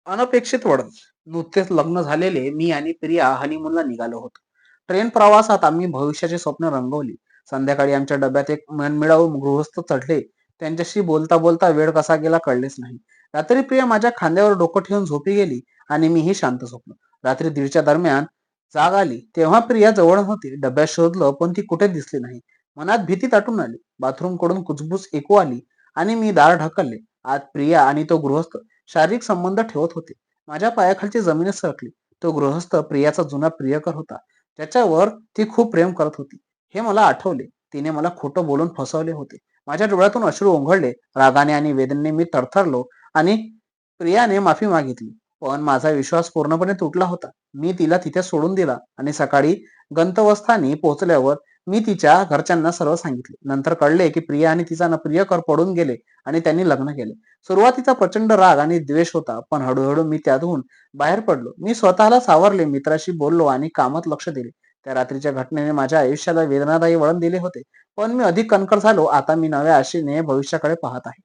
अनपेक्षित वळण. नुकतेच लग्न झालेले मी आणि प्रिया हनीमूनला निघालो होतो. ट्रेन प्रवासात आम्ही भविष्याची स्वप्न रंगवली. संध्याकाळी आमच्या डब्यात एक मनमिळावू गृहस्थ चढले. त्यांच्याशी बोलता बोलता वेळ कसा गेला कळलेच नाही. रात्री प्रिया माझ्या खांद्यावर डोकं ठेवून झोपी गेली आणि मीही शांत झोपलो. रात्री 1:30च्या दरम्यान जाग आली तेव्हा प्रिया जवळ होती. डब्यात शोधलं पण ती कुठे दिसली नाही. मनात भीती दाटून आली. बाथरूम कडून कुजबूज ऐकू आली आणि मी दार ढकलले. आज प्रिया आणि तो गृहस्थ शारीरिक संबंध ठेवत होते. माझ्या पायाखालची जमीनच सरकली. तो गृहस्थ प्रियाचा जुना प्रियकर होता, ज्याच्यावर ती खूप प्रेम करत होती. हे मला आठवले. तिने मला खोटं बोलून फसवले होते. माझ्या डोळ्यातून अश्रू ओघळले. रागाने आणि वेदनेने मी थरथरलो आणि प्रियाने माफी मागितली. पण माझा विश्वास पूर्णपणे तुटला होता. मी तिला तिथे सोडून दिला आणि सकाळी गंतव्यस्थानी पोहोचल्यावर मी तिच्या घरच्यांना सर्व सांगितले. नंतर कळले की प्रिया आणि तिचा प्रियकर पडून गेले आणि त्यांनी लग्न केले. सुरुवातीचा प्रचंड राग आणि द्वेष होता, पण हळूहळू मी त्यातून बाहेर पडलो. मी स्वतःला सावरले, मित्राशी बोललो आणि कामात लक्ष दिले. त्या रात्रीच्या घटनेने माझ्या आयुष्याला वेदनादायी वळण दिले होते, पण मी अधिक कणखर झालो. आता मी नव्या आशेने भविष्याकडे पाहत आहे.